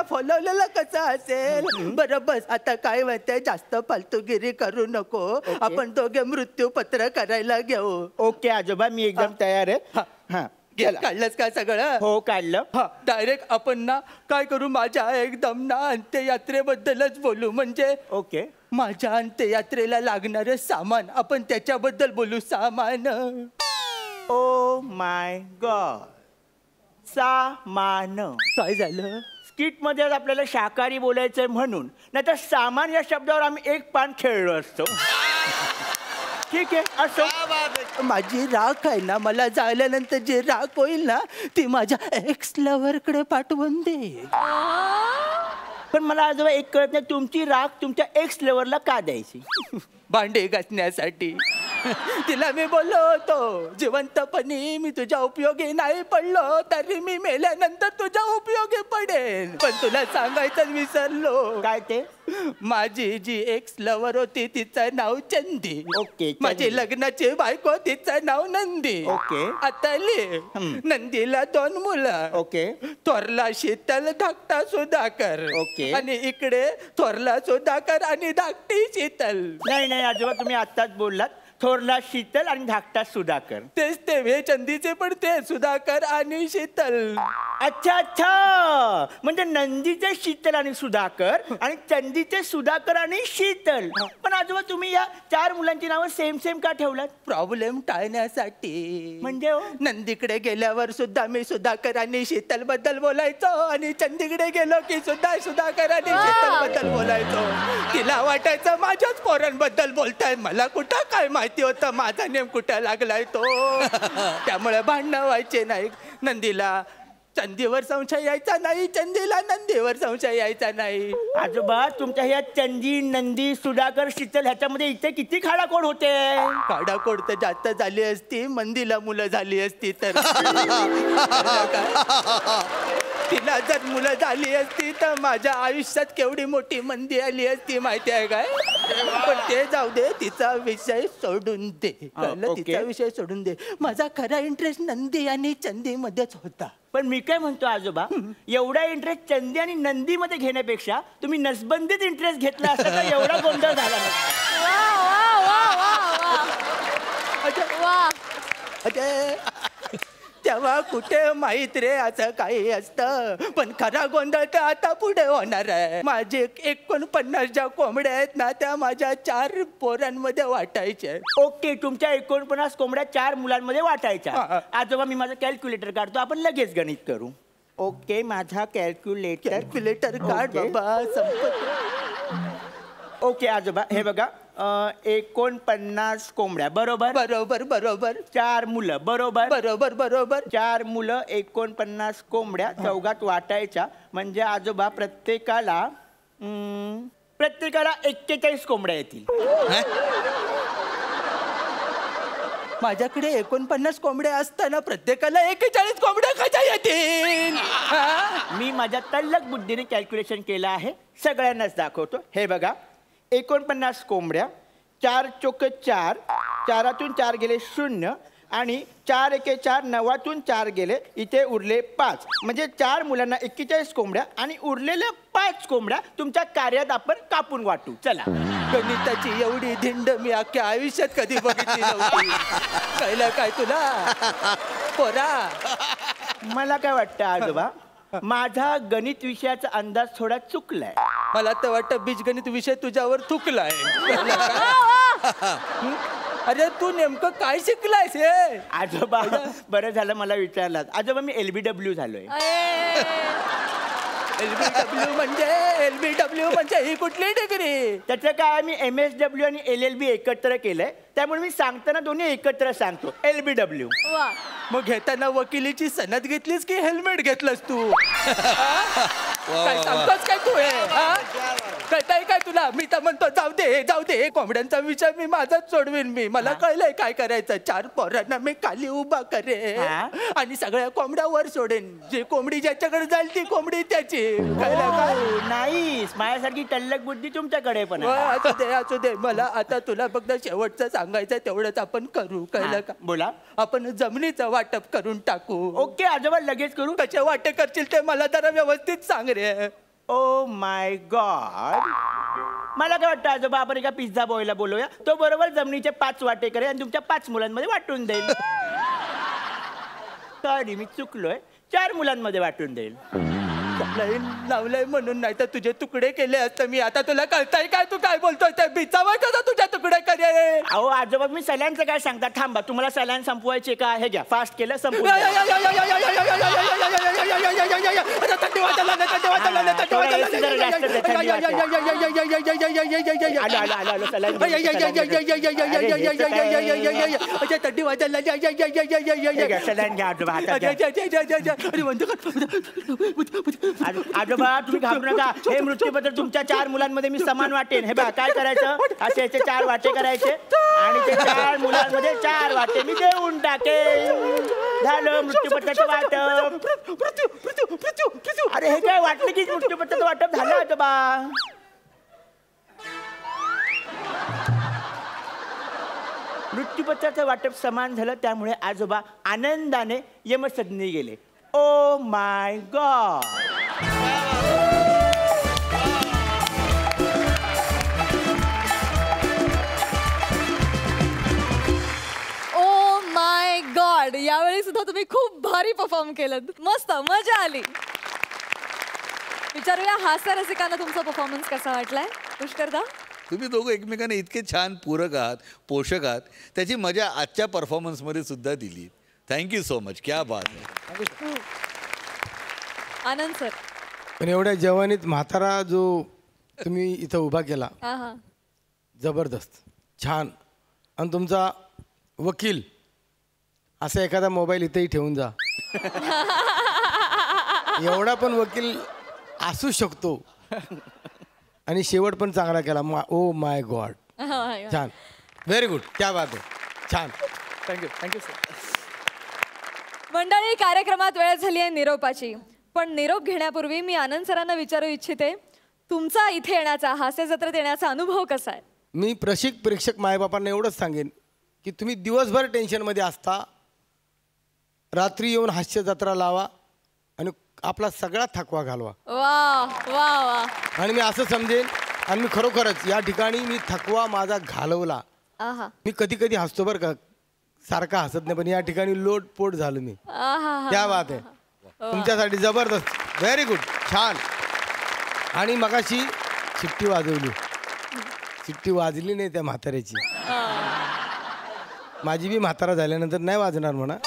फॉलोवलेला कसा असेल? बरं बस, आता काय म्हणते, जास्त फालतूगिरी करू नको. आपण दोघे मृत्यूपत्र करायला घेऊ. ओके आजोबा, मी एकदम तयार आहे. हा, काढलंस का सगळं? हो काढलं. डायरेक्ट आपण ना काय करू, माझ्या एकदम ना अंत्ययात्रेबद्दलच बोलू. म्हणजे ओके, माझ्या अंत्ययात्रेला लागणारं सामान, आपण त्याच्याबद्दल बोलू. सामान. ओ माय गॉड, सामान. काय झालं? स्किट मध्ये आपल्याला शाकाहारी बोलायचंय म्हणून, नाही तर सामान या शब्दावर आम्ही एक पान खेळलो असतो. ठीक आहे, असो. माझी राख आहे ना, मला जायल्यानंतर जे राख होईल ना, ती माझ्या एक्स लवर कडे पाठवून दे. पण मला आजोबा एक कळत नाही, तुमची राख तुमच्या एक्स लेवरला का द्यायची? भांडे घासण्यासाठी. तिला मी बोललो होतो, जिवंतपणी मी तुझ्या उपयोगी नाही पडलो, तरी मी मेल्यानंतर तुझ्या उपयोगी पडेन. पण तुला सांगायचं विसरलो. काय ते? माझी जी एक्स लवर होती तिचं नाव चंदी. ओके. माझी लग्नाची बायको तिचं नाव नंदी. ओके. आता लिह. नंदीला 2 मुलं. ओके. थोरला शीतल, धाकटा सुधाकर. ओके. आणि इकडे थोरला सुधाकर आणि धाकटी शीतल. नाही नाही आजोबा, तुम्ही आत्ताच बोललात, थोरला शीतल आणि धाकटा सुधाकर. तेच ते, हे चंदीचे पण ते सुधाकर आणि शीतल. अच्छा अच्छा, म्हणजे नंदीचे शीतल आणि सुधाकर आणि चंदीचे सुधाकर आणि शीतल. पण आजोबा तुम्ही या 4 मुलांची नावं सेम सेम का ठेवलात? प्रॉब्लेम टाळण्यासाठी. म्हणजे नंदीकडे गेल्यावर सुद्धा मी सुधाकर आणि शीतल बद्दल बोलायचो, आणि चंदीकडे गेलो की सुद्धा सुधाकर आणि शीतल बद्दल बोलायचो. तिला वाटायचं माझ्याच पोरांबद्दल बोलताय, मला कुठं काय माहिती होतं माझा नेम कुठं लागलाय तो. त्यामुळे भांडणं व्हायचे नाही. नंदीला चंदीवर संशय यायचा नाही, चंदीला नंदीवर संशय यायचा नाही. आजोबा, तुमच्या ह्या चंदी, नंदी, सुधाकर, शीतल ह्याच्यामध्ये इथे किती खाडाखोड होते? खाडाखोड तर जास्त झाली असती, मंदीला मुलं झाली असती तर. तिला जर मुलं झाली असती तर माझ्या आयुष्यात केवढी मोठी मंदी आली असती माहिती आहे काय? पण ते जाऊ दे, तिचा विषय सोडून दे. तिचा विषय सोडून दे. माझा खरा इंटरेस्ट नंदी आणि चंदी मध्येच होता. पण मी काय म्हणतो आजोबा, एवढा इंटरेस्ट चंदी आणि नंदी मध्ये घेण्यापेक्षा तुम्ही नसबंदीत इंटरेस्ट घेतला असता तर एवढा गोंधळ झाला नसता. तेव्हा कुठे माहित रे असं काही असतं. पण खरा गोंधळ तर आता पुढे होणार आहे. माझे 49 ज्या कोंबड्या आहेत ना, त्या माझ्या 4 पोरांमध्ये वाटायच्या. ओके, तुमच्या 49 कोंबड्या 4 मुलांमध्ये वाटायच्या. आजोबा, मी माझं कॅल्क्युलेटर काढतो, आपण लगेच गणित करू. ओके, माझा कॅल्क्युलेटर काढ बाबा. ओके आजोबा, हे बघा, 49 कोंबड्या बरोबर. बरोबर बरोबर. 4 मुलं बरोबर. बरोबर बरोबर. 4 मुलं 49 कोंबड्या चौघात वाटायच्या. म्हणजे आजोबा प्रत्येकाला 41 कोंबड्या येतील. माझ्याकडे 49 कोंबड्या असताना प्रत्येकाला 41 कोंबड्या कशा येतील? हा? मी माझ्या तल्लक बुद्धीने कॅल्क्युलेशन केलं आहे, सगळ्यांनाच दाखवतो. हे बघा, 49 कोंबड्या, 4 चोक 4, 4तून 4 गेले 0 आणि 4 एके 4, 9तून 4 गेले, इथे उरले 5. म्हणजे 4 मुलांना 41 कोंबड्या आणि उरलेल्या 5 कोंबड्या तुमच्या कार्यात आपण कापून वाटू. चला. गणिताची एवढी धिंड मी अख्ख्या आयुष्यात कधी बघितली नव्हती. कळलं काय तुला पोरा? मला काय वाटतं आजोबा, माझा गणित विषयाचा अंदाज थोडा चुकलाय. मला तर वाटतं बीजगणित विषय तुझ्यावर चुकलाय. अरे तू नेमकं काय शिकलायस हे? आजोबा बरं झालं मला विचारलात. आजोबा मी LBW झालोय. LBW म्हणजे ही कुठली डिग्री? त्याचं काय, मी MSW आणि LLB एकत्र केलंय, त्यामुळे मी सांगताना दोन्ही एकत्र सांगतो. LBW. मग घेताना वकिलीची सनद घेतलीस की हेल्मेट घेतलंस तू? काय सांगतोस काय तू हे? कळतंय काय तुला? मी तर म्हणतो जाऊ दे कोंबड्यांचा विषय मी माझाच सोडवीन. मला कळलंय काय करायचं. 4 पोरांना मी खाली उभा करेन आणि सगळ्या कोंबड्या वर सोडेन. जी कोंबडी ज्याच्याकडे जाईल ती कोंबडी त्याची. कळलं का? नाही, माझ्यासारखी तल्लक बुद्धी तुमच्याकडे पण असू दे. मला आता तुला फक्त शेवटचं सांगायचं तेवढंच आपण करू. कळलं का? बोला. आपण जमिनीचं वाटप करून टाकू. ओके आजोबा, लगेच करू. कसे वाटे करशील ते मला जरा व्यवस्थित सांग रे. ओ माय गॉड, मला काय वाटतं आजोबा, आपण एका पिझ्झा बॉयला बोलूया. तो बरोबर जमिनीचे 5 वाटे करेल आणि तुमच्या 5 मुलांमध्ये वाटून देईल. सॉरी, मी चुकलोय. 4 मुलांमध्ये वाटून देईल. लावलंय म्हणून, नाही तर तुझे तुकडे केले असते मी. आता तुला कळतंय काय तू काय बोलतोय? ते पिझ्झावर कसं तुझ्या तुकडे करे? अहो आजोबा, मी सलाईनचं काय सांगता? थांबा, तुम्हाला सलाईन संपवायचे का? हे घ्या, फास्ट केलं, संपवून. आजोबा तुम्ही घाबरू नका. हे मृत्यूपत्र तुमच्या 4 मुलांमध्ये मी समान वाटेन. हे बघा काय करायचं, असे याचे 4 वाटे करायचे आणि ते 4 मुलांमध्ये 4 वाटे मी देऊन टाकेन. झालं मृत्यूपत्राचं वाटप. अरे हे काय वाटलं की मृत्यूपत्राचं वाटप झालं आजोबा? मृत्यूपत्राचं वाटप समान झालं, त्यामुळे आजोबा आनंदाने यमसदनी गेले. ओ my God. O my God, यावेळी सुद्धा तुम्ही खूप भारी परफॉर्म केलं. मस्त, मजा आली. विचारूया हास्य रसिकांना तुमचा परफॉर्मन्स कसा वाटलाय. पुष्करदा, तुम्ही दोघं एकमेकांना इतके छान पूरक आहात, पोषक आहात, त्याची मजा आजच्या परफॉर्मन्समध्ये सुद्धा दिली. Thank you so much. क्या बात आहे. आनंद सर, पण एवढ्या जवानीत म्हातारा जो तुम्ही इथं उभा केला, जबरदस्त, छान. आणि तुमचा वकील असा एखादा मोबाईल इथेही ठेवून जा. एवढा पण वकील असू शकतो. आणि शेवट पण चांगला केला. ओ माय गॉड, छान, व्हेरी गुड, क्या बात आहे, छान. Thank you sir. मंडळी, कार्यक्रमात वेळ झाली आहे निरोपाची. पण निरोप घेण्यापूर्वी मी आनंद सरांना विचारू इच्छिते, तुमचा इथे येण्याचा, हास्य जत्रेत येण्याचा अनुभव कसा आहे? मी प्रेक्षक मायबापांना एवढंच सांगेन की तुम्ही दिवसभर टेन्शनमध्ये असता, रात्री येऊन हास्य जत्रा लावा आणि आपला सगळा थकवा घालवा. वा वा वा. आणि मी असं समजेन, आणि मी खरोखरच या ठिकाणी मी थकवा माझा घालवला. मी कधी कधी हसतो बरं का, सारखा हसत नाही, पण या ठिकाणी लोटपोट झालो मी. क्या बात आहे. तुमच्यासाठी जबरदस्त, व्हेरी गुड, छान. आणि मगाशी शिट्टी वाजवली, शिट्टी वाजली नाही त्या म्हाताऱ्याची. माझी बी म्हातारा झाल्यानंतर नाही वाजणार म्हणा.